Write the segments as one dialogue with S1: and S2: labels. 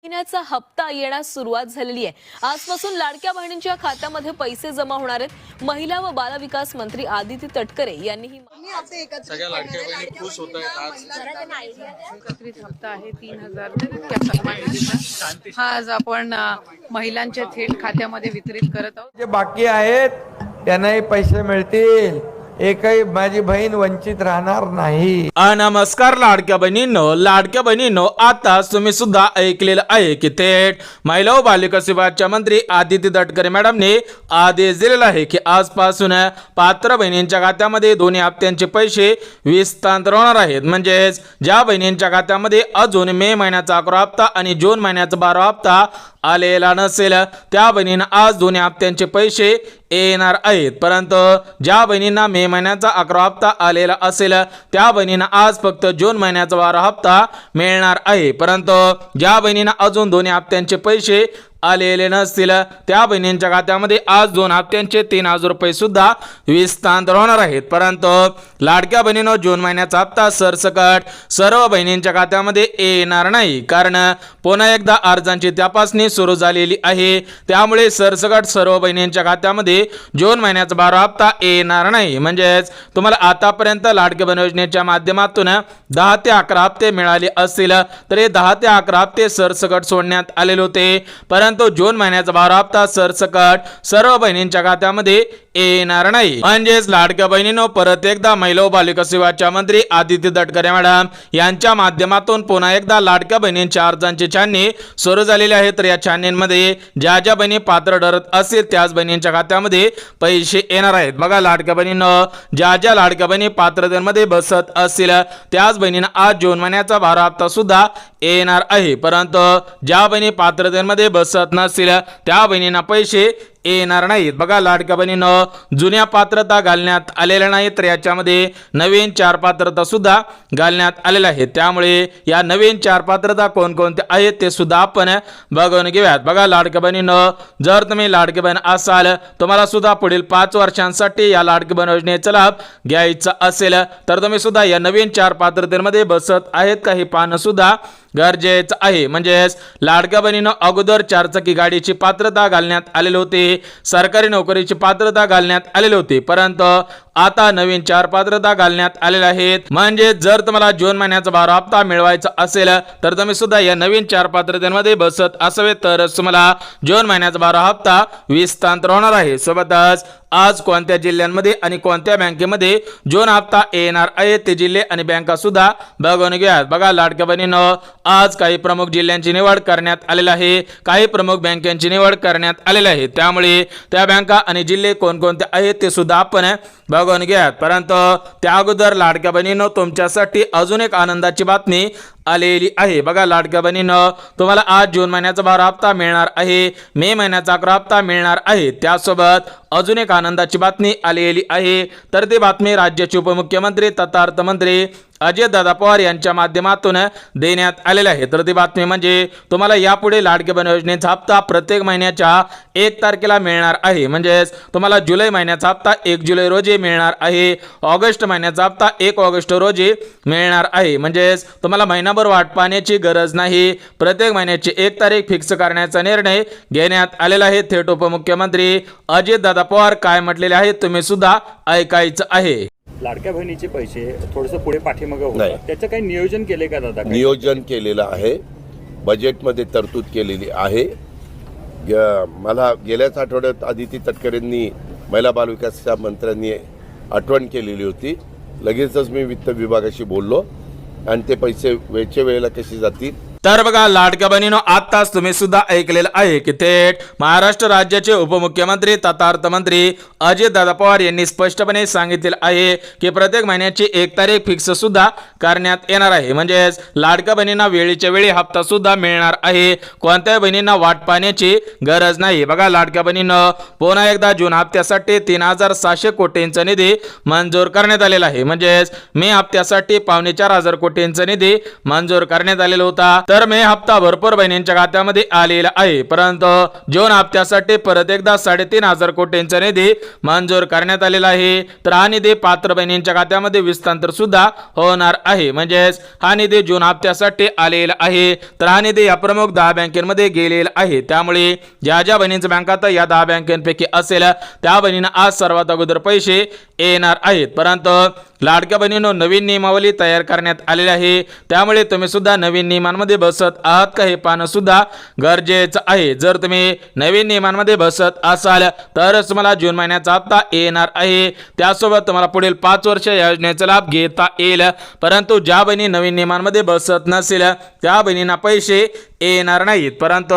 S1: महिन्याचा हप्ता येण्यास सुरुवात झालेली आहे। आजपासून लाडक्या बहिणींच्या खात्यामध्ये पैसे जमा होणार आहेत। महिला व बाल विकास मंत्री आदिती तटकरे यांनी ही
S2: सगळ्या लाडक्या बहिणी खुश होत आहेत।
S3: एकत्रित हप्ता आहे 3000 सन्मान निधीचा। हा आज आपण महिलांच्या थेट खात्यामध्ये वितरित करत आहोत।
S4: जे बाकी आहेत त्यांनाही पैसे मिळतील, एकही माझी बहीण वंचित राहणार नाही।
S2: नमस्कार लाडक्या बहिणींनो, आता तुम्ही सुद्धा ऐकलेलं आहे की थेट महिला व बालविकास विभागाच्या मंत्री आदिती तटकरे मॅडमने आदेश दिलेला आहे की आजपासून पात्र बहिणींच्या खात्यामध्ये दोन्ही हप्त्यांचे पैसे हस्तांतर होणार आहेत। म्हणजेच ज्या बहिणींच्या खात्यामध्ये अजून मे महिन्याचा 11 हप्ता आणि जून महिन्याचा 12 हप्ता आलेला नसेल त्या बहिणींना आज दोन्ही हप्त्यांचे पैसे येणार आहेत। परंतु ज्या बहिणींना मे महिन्याचा 11 हप्ता आलेला असेल त्या बहिणींना आज फक्त जून महिन्याचा 12 हप्ता मिळणार आहे। परंतु ज्या बहिणींना अजून दोन्ही हप्त्यांचे पैसे आलेले नसतील त्या बहिणींच्या खात्यामध्ये आज 2 हप्त्यांचे 3000 रुपये सुद्धा हस्तांतर होणार आहेत। परंतु लाडक्या बहिणींनो, जून महिन्याचा हप्ता सरसकट सर्व बहिणींच्या खात्यामध्ये येणार नाही, कारण पुन्हा एकदा अर्जांची तपासणी सुरू झालेली आहे। त्यामुळे सरसकट सर्व बहिणींच्या खात्यामध्ये जून महिन्याचा 12 हप्ता येणार नाही। म्हणजेच तुम्हाला आतापर्यंत लाडक्या बहीण योजनेच्या माध्यमातून 10 ते 11 हप्ते मिळाले असतील तर हे 10 ते 11 हप्ते सरसकट सोडण्यात आलेले होते। परंतु जून महिन्याचा 12 हप्ता सरसकट सर्व बहिणींच्या खात्यामध्ये येणार नाही। म्हणजेच लाडक्या बहिणींनो, परत एकदा महिला व बालविकास विभागाच्या मंत्री आदिती तटकरे मॅडम यांच्या माध्यमातून पुन्हा एकदा लाडक्या बहिणींच्या अर्जांची छाननी सुरू झालेली आहे। तर या छाननीमध्ये ज्या ज्या बहिणी पात्र ठरत असतील त्याच बहिणींच्या खात्यामध्ये पैसे येणार आहेत। बघा लाडक्या बहिणींनो, ज्या ज्या लाडक्या बहिणी पात्रतेमध्ये बसत असतील त्याच बहिणींना आज जून महिन्याचा 12 हप्ता सुद्धा येणार आहे। परंतु ज्या बहिणी पात्रतेमध्ये बसत नसतील त्या बहिणींना पैसे येणार नाहीत। बघा लाडक्या बहिणींनो, जुन्या पात्रता घालण्यात आलेल्या नाहीत तर याच्यामध्ये नवीन 4 पात्रता सुद्धा घालण्यात आलेल्या आहेत। त्यामुळे या नवीन 4 पात्रता कोणकोणत्या आहेत ते सुद्धा आपण बघून घेऊयात। बघा लाडक्या बहिणींनो, जर तुम्ही लाडकी बहीण असाल, तुम्हाला सुद्धा पुढील 5 वर्षांसाठी या लाडकी बहीण योजनेचा लाभ घ्यायचा असेल तर तुम्ही सुद्धा या नवीन 4 पात्रतेमध्ये बसत आहेत का हे पाहणं सुद्धा गरजेचं आहे। म्हणजेच लाडक्या बहिणीनं अगोदर 4 चाकी गाडीची पात्रता घालण्यात आलेली होती, सरकारी नोकरीची पात्रता घालण्यात आलेली होती, परंतु आता नवीन 4 पात्रता घालण्यात आलेल्या आहेत। म्हणजे जर तुम्हाला जून महिन्याचा 12 हप्ता मिळवायचा असेल तर तुम्ही सुद्धा या नवीन 4 पात्रतेमध्ये बसत असावे तर तुम्हाला जून महिन्याचा 12 हप्ता हस्तांतर होणार आहे। सोबतच आज कोणत्या जिल्ह्यांमध्ये आणि कोणत्या बँकेमध्ये जून हप्ता येणार आहे ते जिल्हे आणि बँका सुद्धा बघून घ्यात। बघा लाडक्या बहिणींनो, आज काही प्रमुख जिल्ह्यांची निवड करण्यात आलेली आहे, काही प्रमुख बँकांची निवड करण्यात आलेली आहे। त्यामुळे त्या बँका आणि जिल्हे कोणकोणते आहेत ते सुद्धा आपण बघून घ्यात। परंतु त्या अगोदर लाडक्या बहिणींनो, तुमच्यासाठी अजून एक आनंदाची बातमी आलेली आहे। बघा लाडक्या बहिणींनो, तुम्हाला आज जून महिन्याचा 12 हप्ता मिळणार आहे, मे महिन्याचा 11 हप्ता मिळणार आहे। त्यासोबत अजून एक आनंदाची बातमी आलेली आहे, तर ती बातमी राज्याचे उपमुख्यमंत्री तथा अर्थमंत्री अजितदादा पवार यांच्या माध्यमातून देण्यात आलेले आहे। तर ती बातमी म्हणजे तुम्हाला यापुढे लाडक्या बहीण योजनेचा हप्ता प्रत्येक महिन्याच्या 1 तारखेला मिळणार आहे। म्हणजेच तुम्हाला जुलै महिन्याचा हप्ता 1 जुलै रोजी मिळणार आहे, ऑगस्ट महिन्याचा हप्ता 1 ऑगस्ट रोजी मिळणार आहे। म्हणजेच तुम्हाला महिनाभर वाट पाहण्याची गरज नाही, प्रत्येक महिन्याची 1 तारीख फिक्स करण्याचा निर्णय घेण्यात आलेला आहे। थेट उपमुख्यमंत्री अजितदादा पवार काय म्हटलेले आहे तुम्ही सुद्धा ऐकायचं आहे।
S5: लाडक्या बहिणीचे पैसे थोडंसं पुढे पाठीमागं होतं, त्याचं काही नियोजन केले का दादा?
S6: नियोजन केलेलं आहे, बजेटमध्ये तरतूद केलेली आहे। मला गेल्याच आठवड्यात आदिती तटकरेंनी महिला बालविकास मंत्र्यांनी आठवण केलेली होती, लगेचच मी वित्त विभागाशी बोललो आणि ते पैसे वेळच्या वेळेला कसे जातील।
S2: तर बघा लाडक्या बहिणींनो, आताच तुम्ही सुद्धा ऐकलेलं आहे की थेट महाराष्ट्र राज्याचे उपमुख्यमंत्री तथा अर्थमंत्री अजितदादा पवार यांनी स्पष्टपणे सांगितलेलं आहे की प्रत्येक महिन्याची 1 तारीख फिक्स सुद्धा करण्यात येणार आहे। म्हणजेच लाडक्या बहिणींना वेळेच्या वेळी हप्ता सुद्धा मिळणार आहे, कोणत्याही बहिणींना वाट पाहण्याची गरज नाही। बघा लाडक्या बहिणींनो, पुन्हा एकदा जून हप्त्यासाठी 3700 कोटींचा निधी मंजूर करण्यात आलेला आहे। म्हणजेच मे हप्त्यासाठी 4500 कोटींचा निधी मंजूर करण्यात आलेला होता। तर मे हप्ता भरपूर बहिणींच्या खात्यामध्ये आलेला आहे, परंतु जून हप्त्यासाठी परत एकदा 3,500 कोटींचा निधी मंजूर करण्यात आलेला आहे. तर हा निधी पात्र बहिणींच्या खात्यामध्ये हस्तांतर सुद्धा होणार आहे. म्हणजेच हा निधी जून हप्त्यासाठी आलेला आहे. तर हा निधी या प्रमुख 10 बँकेमध्ये गेलेला आहे. त्यामुळे ज्या ज्या बहिणींच्या बँकात या 10 बँकांपैकी असेल त्या बहिणींना आज सर्वात अगोदर पैसे येणार आहेत. परंतु लाडक्या बहिणींनो, नवीन नियमावली तयार करण्यात आलेली आहे. त्यामुळे तुम्ही सुद्धा नवीन नियमांमध्ये बसत आहात का हे पाहणं सुद्धा गरजेचं आहे. जर तुम्ही नवीन नियमांमध्ये बसत असाल तरच तुम्हाला जून महिन्याचा हप्ता येणार आहे. त्यासोबत तुम्हाला पुढील 5 वर्ष या योजनेचा लाभ घेता येईल. परंतु ज्या बहिणी नवीन नियमांमध्ये बसत नसेल त्या बहिणींना पैसे येणार नाहीत. परंतु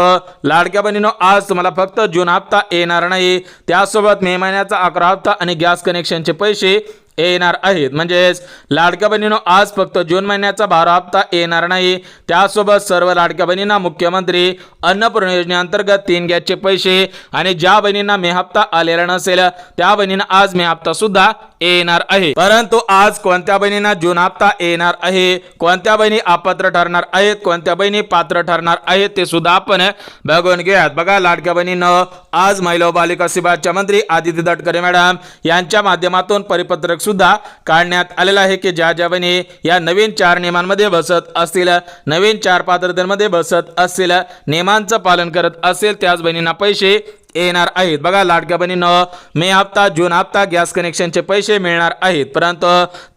S2: लाडक्या बहिणींनो, आज तुम्हाला फक्त जून हप्ता येणार नाही, त्यासोबत मे महिन्याचा 11 हप्ता आणि गॅस कनेक्शनचे पैसे येणार आहेत. म्हणजेच लाडक्या बहिणींनो, आज फक्त जून महिन्याचा 12 हप्ता येणार नाही, त्यासोबत सर्व लाडक्या बहिणींना मुख्यमंत्री अन्नपूर्णा योजनेअंतर्गत 3 गॅसचे पैसे आणि ज्या बहिणींना मे हप्ता आलेला नसेल त्या बहिणींना आज मे हप्ता सुद्धा येणार आहे. परंतु आज कोणत्या बहिणींना जून हप्ता येणार आहे, कोणत्या बहिणी अपात्र ठरणार आहेत, कोणत्या बहिणी पात्र ठरणार आहेत ते सुद्धा आपण बघून घेऊयात. बघा लाडक्या बहिणींनो, आज महिला व बालिका विभागाच्या मंत्री आदिती तटकरे मॅडम यांच्या माध्यमातून परिपत्रक सुद्धा काढण्यात आलेला आहे की ज्या ज्या बहिणी या नवीन 4 नियमांमध्ये बसत असतील, नवीन 4 पात्रतेमध्ये बसत असतील, नियमांचं पालन करत असेल त्याच बहिणींना पैसे येणार आहेत. बघा लाडक्या बहिणींनो, मे हप्ता, जून हप्ता, गॅस कनेक्शनचे पैसे मिळणार आहेत. परंतु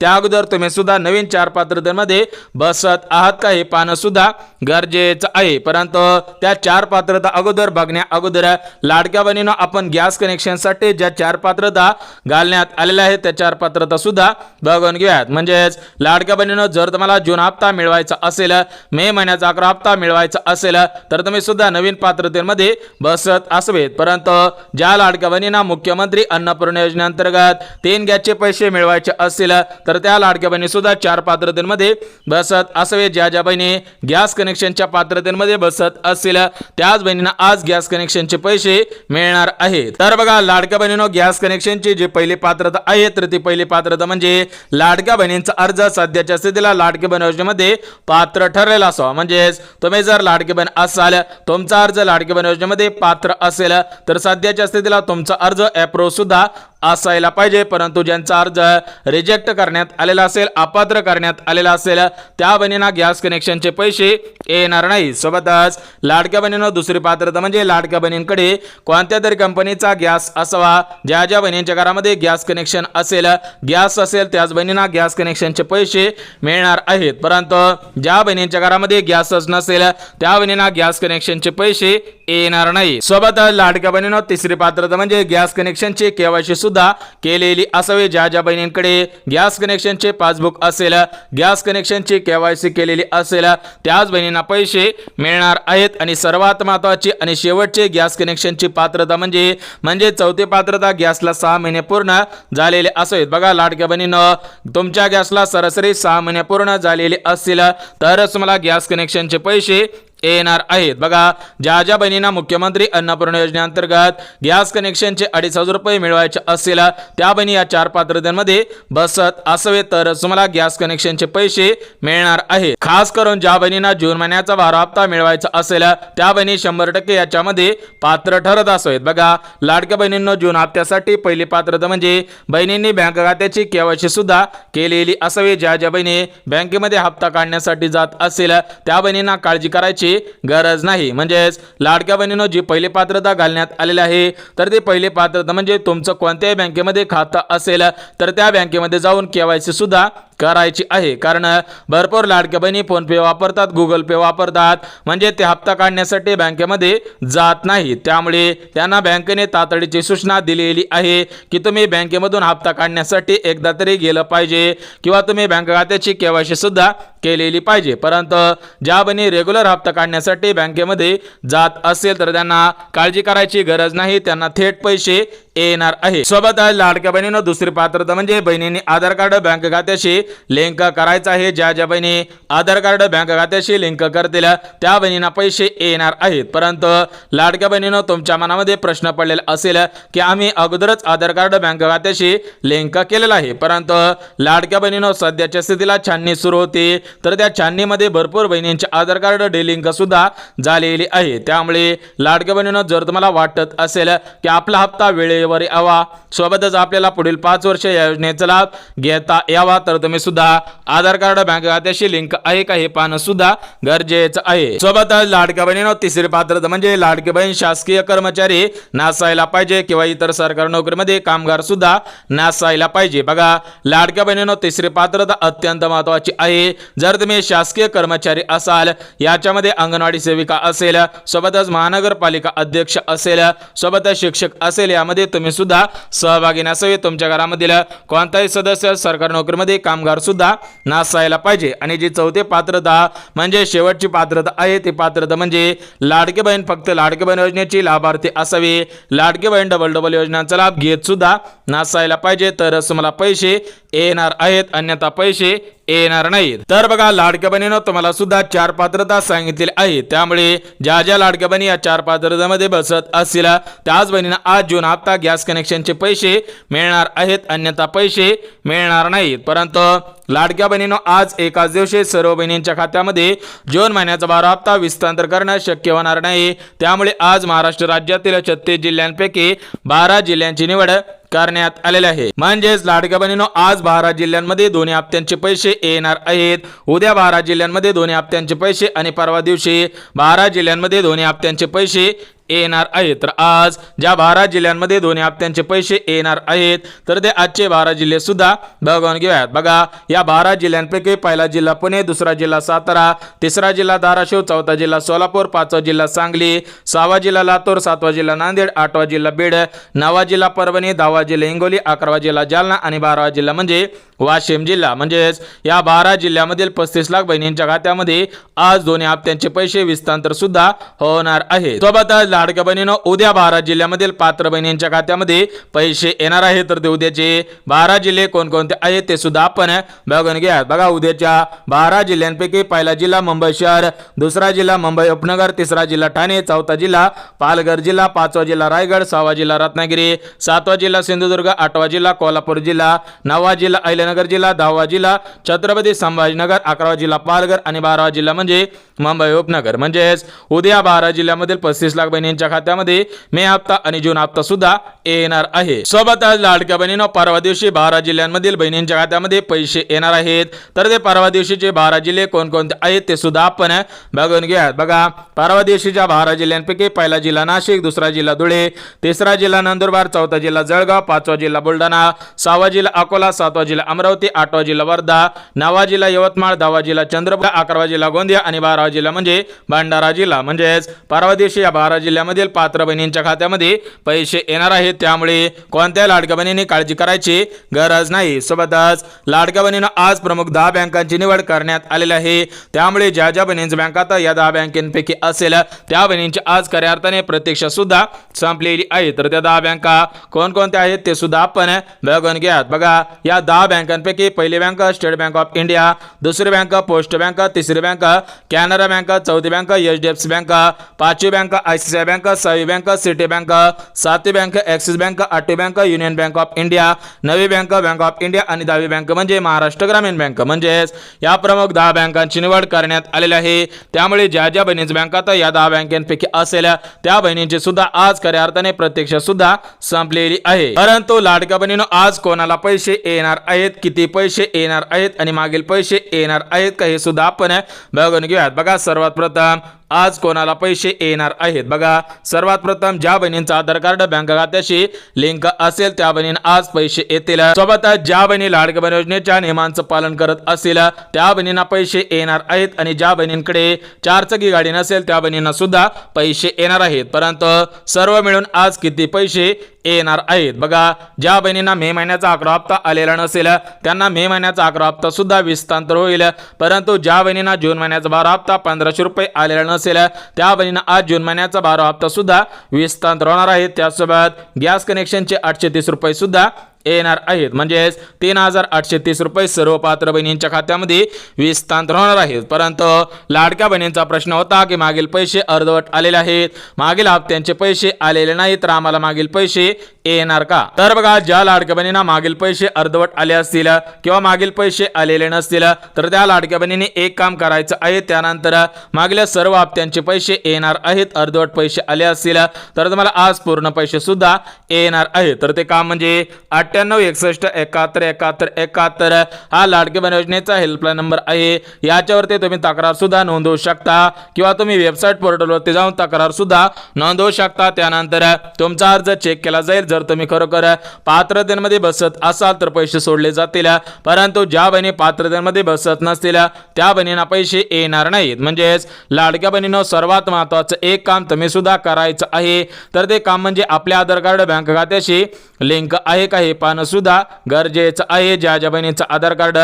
S2: त्या अगोदर तुम्ही सुद्धा नवीन 4 पात्रतेमध्ये बसत आहात का हे पाहणं सुद्धा गरजेचं आहे. परंतु त्या 4 पात्रता अगोदर बघण्या अगोदर लाडक्या बहिणींनो, आपण गॅस कनेक्शनसाठी ज्या 4 पात्रता घालण्यात आलेल्या आहेत त्या 4 पात्रता सुद्धा बघून घेऊयात. म्हणजेच लाडक्या बहिणींनो, जर तुम्हाला जून हप्ता मिळवायचा असेल, मे महिन्याचा 11 हप्ता मिळवायचा असेल तर तुम्ही सुद्धा नवीन पात्रतेमध्ये बसत असावेत. परंतु ज्या लाडक्या बहिणींना मुख्यमंत्री अन्नपूर्णा योजनेअंतर्गत 3 गॅसचे पैसे मिळवायचे असतील तर त्या लाडक्या बहिणी सुद्धा 4 पात्रतेमध्ये बसत असावे. ज्या ज्या बहिणी गॅस कनेक्शनच्या पात्रतेमध्ये बसत असतील त्याच बहिणींना आज गॅस कनेक्शनचे पैसे मिळणार आहेत. तर बघा लाडक्या बहिणींनो, गॅस कनेक्शनची जी पहिली पात्रता आहे तर ती पहिली पात्रता म्हणजे लाडक्या बहिणींचा अर्ज सध्याच्या स्थितीला लाडकी बहीण योजनेमध्ये पात्र ठरलेला असावा. म्हणजेच तुम्ही जर लाडकी बहीण असाल, तुमचा अर्ज लाडकी बहीण योजनेमध्ये पात्र असेल तर सध्याच्या स्थितीला तुमचा अर्ज अप्रूव्ह सुद्धा असायला पाहिजे. परंतु ज्यांचा अर्ज रिजेक्ट करण्यात आलेला असेल, अपात्र करण्यात आलेला असेल त्या बहिणींना गॅस कनेक्शनचे पैसे येणार नाही. सोबतच लाडक्या बहिणींनो, दुसरी पात्रता म्हणजे लाडक्या बहिणींकडे कोणत्या तरी कंपनीचा गॅस असावा. ज्या ज्या बहिणींच्या घरामध्ये गॅस कनेक्शन असेल, गॅस असेल त्याच बहिणींना गॅस कनेक्शनचे पैसे मिळणार आहेत. परंतु ज्या बहिणींच्या घरामध्ये गॅसच नसेल त्या बहिणींना गॅस कनेक्शनचे पैसे येणार नाही. सोबतच लाडक्या बहिणींनो, तिसरी पात्रता म्हणजे गॅस कनेक्शनचे केवायसी सुद्धा केलेली असावी. ज्या ज्या बहिणींकडे गॅस कनेक्शनचे पासबुक असेल, गॅस कनेक्शनची केवायसी केलेली असेल त्याच बहिणींना पैसे मिळणार आहेत. आणि सर्वात महत्त्वाची आणि शेवटची गॅस कनेक्शनची पात्रता म्हणजे चौथी पात्रता, गॅसला 6 महिने पूर्ण झालेले असावेत. बघा लाडक्या बहिणींनो, तुमच्या गॅसला सरासरी 6 महिने पूर्ण झालेले असतील तरच तुम्हाला गॅस कनेक्शनचे पैसे येणार आहेत. बघा ज्या ज्या बहिणींना मुख्यमंत्री अन्नपूर्णा योजनेअंतर्गत गॅस कनेक्शनचे 2,500 रुपये मिळवायचे असतील त्या बहिणी या 4 पात्रतेमध्ये बसत असावे तर तुम्हाला गॅस कनेक्शनचे पैसे मिळणार आहेत. खास करून ज्या बहिणींना जून महिन्याचा 12 हप्ता मिळवायचा असेल त्या बहिणी 100% याच्यामध्ये पात्र ठरत असावेत. बघा लाडक्या बहिणींनो, जून हप्त्यासाठी पहिली पात्रता म्हणजे बहिणींनी बँक खात्याची केवायसी सुद्धा केलेली असावी. ज्या ज्या बहिणी बँकेमध्ये हप्ता काढण्यासाठी जात असेल त्या बहिणींना काळजी करायची गरज नाही. म्हणजेच लाडक्या बहिणींनो, जी पहिली पात्रता घालण्यात आलेली आहे तर ती पहिली पात्रता म्हणजे तुमचं कोणत्याही बँकेमध्ये खातं असेल तर त्या बँकेमध्ये जाऊन केवायसी सुद्धा करायची आहे. कारण भरपूर लाडक्या बहिणी फोन पे वापरतात, गुगल पे वापरतात, म्हणजे ते हप्ता काढण्यासाठी बँकेमध्ये जात नाही. त्यामुळे त्यांना बँकेने तातडीची सूचना दिलेली आहे की तुम्ही बँकेमधून हप्ता काढण्यासाठी एकदा तरी गेलं पाहिजे किंवा तुम्ही बँक खात्याची केवायसी सुद्धा केलेली पाहिजे. परंतु ज्या बहिणी रेग्युलर हप्ता काढण्यासाठी बँकेमध्ये जात असेल तर त्यांना काळजी करायची गरज नाही, त्यांना थेट पैसे येणार आहे. सोबत लाडक्या बहिणींनो, दुसरी पात्रता म्हणजे बहिणींनी आधार कार्ड बँक खात्याशी लिंक करायचं आहे. ज्या ज्या बहिणी आधार कार्ड बँक खात्याशी लिंक करतील त्या बहिणींना पैसे येणार आहेत. परंतु लाडक्या बहिणींनो, तुमच्या मनामध्ये प्रश्न पडलेला असेल की आम्ही अगोदरच आधार कार्ड बँक खात्याशी लिंक केलेला आहे, परंतु लाडक्या बहिणींनो, सध्याच्या स्थितीला छाननी सुरू होती तर त्या छाननीमध्ये भरपूर बहिणींचे आधार कार्ड डिलिंक सुद्धा झालेली आहे. त्यामुळे लाडक्या बहिणींनो, जर तुम्हाला वाटत असेल की आपला हप्ता वेळेवर यावा, सोबतच आपल्याला पुढील 5 वर्ष या योजनेचा लाभ घेता यावा, तर तुम्ही सुद्धा आधार कार्ड बँक खात्याशी लिंक आहे का हे पाहणं सुद्धा गरजेचं आहे. सोबतच लाडक्या बहिणींनो, तिसरी पात्रता म्हणजे लाडकी बहीण शासकीय कर्मचारी नसायला पाहिजे किंवा इतर सरकारी नोकरीमध्ये कामगार सुद्धा नसायला पाहिजे. बघा लाडक्या बहिणींनो, तिसरी पात्रता अत्यंत महत्वाची आहे. जर तुम्ही शासकीय कर्मचारी असाल, याच्यामध्ये अंगणवाडी सेविका असेल, सोबतच महानगरपालिका अध्यक्ष असेल, सोबतच शिक्षक असेल, यामध्ये तुम्ही सुद्धा सहभागी नसावे. तुमच्या घरामधील कोणताही सदस्य सरकारी नोकरीमध्ये कामगार सुद्धा नसायला पाहिजे. आणि जी चौथी पात्रता म्हणजे शेवटची पात्रता आहे, ती पात्रता म्हणजे लाडकी बहीण फक्त लाडकी बहीण योजनेची लाभार्थी असावी. लाडकी बहीण डबल डबल योजनांचा लाभ घेत सुद्धा नसायला पाहिजे, तरच तुम्हाला पैसे येणार आहेत, अन्यथा पैसे येणार नाहीत. तर बघा लाडक्या बहिणीनं तुम्हाला सुद्धा 4 पात्रता सांगितलेली आहे. त्यामुळे ज्या ज्या लाडक्या बहिणी या 4 पात्रतेमध्ये बसत असतील, त्याच बहिणींना आज जून हप्ता गॅस कनेक्शनचे पैसे मिळणार आहेत, अन्यथा पैसे मिळणार नाहीत. परंतु लाडक्या बहिणीनं आज एकाच दिवशी सर्व बहिणींच्या खात्यामध्ये जून महिन्याचा 12 हप्ता विस्तार करणं शक्य होणार नाही. त्यामुळे आज महाराष्ट्र राज्यातील 36 जिल्ह्यांपैकी 12 जिल्ह्यांची निवड करण्यात आलेले आहे. म्हणजेच लाडक्या बहिणींनो, आज 12 जिल्ह्यांमध्ये दोन्ही हप्त्यांचे पैसे येणार आहेत. उद्या 12 जिल्ह्यांमध्ये दोन्ही हप्त्यांचे पैसे आणि परवा दिवशी 12 जिल्ह्यांमध्ये दोन्ही हप्त्यांचे पैसे येणार आहेत. तर आज ज्या 12 जिल्ह्यांमध्ये दोन्ही हप्त्यांचे पैसे येणार आहेत, तर ते आजचे 12 जिल्हे सुद्धा बघून घेऊयात. बघा या 12 जिल्ह्यांपैकी पहिला जिल्हा पुणे, दुसरा जिल्हा सातारा, तिसरा जिल्हा धाराशिव, चौथा जिल्हा सोलापूर, 5वा जिल्हा सांगली, 6वा जिल्हा लातूर, 7वा जिल्हा नांदेड, 8वा जिल्हा बीड, 9वा जिल्हा परभणी, 10वा जिल्हा हिंगोली, 11वा जिल्हा जालना आणि 12वा जिल्हा म्हणजे वाशिम जिल्हा. म्हणजेच या 12 जिल्ह्यामधील 35 लाख बहिणींच्या खात्यामध्ये आज दोन्ही हप्त्यांचे पैसे विस्तार सुद्धा होणार आहे. सोबतच लाडक्या बहिणीनं उद्या 12 जिल्ह्यामधील पात्र बहिणींच्या खात्यामध्ये पैसे येणार आहेत. तर ते उद्याचे 12 जिल्हे कोणकोणते आहेत ते सुद्धा आपण बघून घ्या. बघा उद्याच्या 12 जिल्ह्यांपैकी पहिला जिल्हा मुंबई शहर, दुसरा जिल्हा मुंबई उपनगर, तिसरा जिल्हा ठाणे, चौथा जिल्हा पालघर जिल्हा, 5वा जिल्हा रायगड, 6वा जिल्हा रत्नागिरी, 7वा जिल्हा सिंधुदुर्ग, 8वा जिल्हा कोल्हापूर जिल्हा, 9वा जिल्हा अहिल्यानगर जिल्हा, 10वा जिल्हा छत्रपती संभाजीनगर, 11वा जिल्हा पालघर आणि 12वा जिल्हा म्हणजे मुंबई उपनगर. म्हणजेच उद्या 12 जिल्ह्यामधील 35 लाख बहिणींच्या खात्यामध्ये मे हप्ता आणि जून हप्ता सुद्धा येणार आहे. सोबतच लाडक्या बहिणीनं परवा दिवशी 12 जिल्ह्यांमधील बहिणींच्या खात्यामध्ये पैसे येणार आहेत. तर ते परवा दिवशीचे 12 जिल्हे कोणकोणते आहेत ते सुद्धा आपण बघून घेऊयात. बघा परवा दिवशीच्या 12 जिल्ह्यांपैकी पहिला जिल्हा नाशिक, दुसरा जिल्हा धुळे, तिसरा जिल्हा नंदुरबार, चौथा जिल्हा जळगाव, 5वा जिल्हा बुलढाणा, 6वा जिल्हा अकोला, 7वा जिल्हा अमरावती, 8वा जिल्हा वर्धा, 9वा जिल्हा यवतमाळ, 10वा जिल्हा चंद्रपूर, 11वा जिल्हा गोंदिया आणि 12वा जिल्हा म्हणजे भंडारा जिल्हा. म्हणजेच परवा दिवशी या 12 जिल्ह्यामधील पात्र बहिणींच्या खात्यामध्ये पैसे येणार आहेत. त्यामुळे कोणत्या लाडक्या बहिणींनी काळजी करायची गरज नाही. सोबतच लाडक्या बहिणीनं आज प्रमुख 10 बँकांची निवड करण्यात आलेली आहे. त्यामुळे ज्या ज्या बहिणींच्या बँक खाता या 10 बँकेपैकी असेल, त्या बहिणींची आज खऱ्या अर्थाने प्रतीक्षा सुद्धा संपलेली आहे. तर त्या 10 बँका कोणकोणत्या आहेत ते सुद्धा आपण बघून घ्या. बघा या 10 बँकांपैकी पहिली bank State Bank of India, दुसरी बँक पोस्ट बँक, तिसरी बँक कॅनरा बँक, चौथी बँक HDFC बँक, 5वी बँक ICICI बँक, 6वी बँक सिटी बँक, 7वी बँक ॲक्सिस बँक, 8वी bank Union Bank of India, 9वी बँक बँक ऑफ इंडिया आणि 10वी बँक म्हणजे महाराष्ट्र ग्रामीण बँक. म्हणजेच या प्रमुख 10 बँकांची निवड करण्यात आलेली आहे. त्यामुळे ज्या ज्या बहिणींच्या बँक खाता या 10 बँकांपैकी असेल, त्या बहिणींची सुद्धा आज खऱ्या अर्थाने प्रत्यक्ष सुद्धा संपलेली आहे. परंतु लाडक्या बहिणीनं आज कोणाला पैसे येणार आहेत, किती पैसे येणार आहेत आणि मागील पैसे येणार आहेत का हे सुद्धा आपण बघून घेऊयात. बघा सर्वात प्रथम आज कोणाला पैसे येणार आहेत. बघा सर्वात प्रथम ज्या बहिणींचा आधार कार्ड बँक खात्याशी लिंक असेल त्या बहिणींना आज पैसे येतील. सोबतच ज्या बहिणी लाडक्या बहीण योजनेच्या नियमांचं पालन करत असतील त्या बहिणींना पैसे येणार आहेत. आणि ज्या बहिणींकडे 4 चाकी गाडी नसेल त्या बहिणींना सुद्धा पैसे येणार आहेत. परंतु सर्व मिळून आज किती पैसे येणार आहेत. बघा ज्या बहिणींना मे महिन्याचा 11 हप्ता आलेला नसेल त्यांना मे महिन्याचा 11 हप्ता सुद्धा विस्तार होईल. परंतु ज्या बहिणींना जून महिन्याचा 12 हप्ता 1500 रुपये आलेला नसेल त्या बहिणींना आज जून महिन्याचा 12 हप्ता सुद्धा विस्तार होणार आहे. त्यासोबत गॅस कनेक्शनचे 830 रुपये सुद्धा येणार आहेत. म्हणजेच 3,830 रुपये सर्व पात्र बहिणींच्या खात्यामध्ये हस्तांतर होणार आहेत. परंतु लाडक्या बहिणींचा प्रश्न होता की मागील पैसे अर्धवट आलेले आहेत, मागील हप्त्यांचे पैसे आलेले नाही, तर आम्हाला मागील पैसे येणार का? तर बघा, ज्या लाडक्या बहिणींना मागील पैसे अर्धवट आले असतील किंवा मागील पैसे आलेले नसतील तर त्या लाडक्या बहिणींनी एक काम करायचं आहे. त्यानंतर मागील सर्व हप्त्यांचे पैसे येणार आहेत. अर्धवट पैसे आले असतील तर तुम्हाला आज पूर्ण पैसे सुद्धा येणार आहेत. तर ते काम म्हणजे 9861717171 हा लाडके बहीण योजनेचा हेल्पलाईन नंबर आहे. याच्यावरती तुम्ही तक्रार सुद्धा नोंदवू शकता किंवा तुम्ही वेबसाईट पोर्टलवरती जाऊन तक्रार सुद्धा नोंदवू शकता. त्यानंतर तुमचा अर्ज चेक केला जाईल. जर तुम्ही खरोखर पात्रतेमध्ये बसत असाल तर पैसे सोडले जातील, परंतु ज्या बहिणी पात्रतेमध्ये बसत नसतील त्या बहिणींना पैसे येणार नाहीत. म्हणजेच लाडक्या बहिणींनो, सर्वात महत्त्वाचं एक काम तुम्ही सुद्धा करायचं आहे. तर ते काम म्हणजे आपल्या आधार कार्ड बँक खात्याशी लिंक आहे का हे पाहणं सुद्धा गरजेचं आहे. ज्या ज्या बहिणीचं आधार कार्ड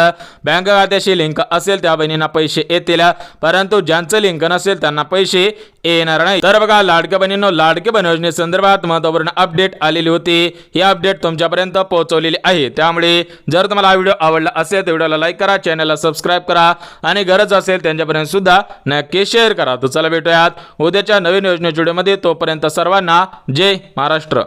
S2: बँक खात्याशी लिंक असेल त्या बहिणींना पैसे येतील, परंतु ज्यांचं लिंक नसेल त्यांना पैसे येणार नाही. तर बघा लाडक्या बहिणींनो, लाडके बहीण योजनेसंदर्भात महत्त्वपूर्ण अपडेट आलेली होती. ही अपडेट तुमच्यापर्यंत पोहोचवलेली आहे. त्यामुळे जर तुम्हाला हा व्हिडिओ आवडला असेल तर व्हिडिओला लाईक करा, चॅनलला सबस्क्राईब करा आणि गरज असेल त्यांच्यापर्यंत सुद्धा नक्की शेअर करा. तर चला भेटूयात उद्याच्या नवीन योजनेच्या व्हिडिओमध्ये. तोपर्यंत सर्वांना जय महाराष्ट्र.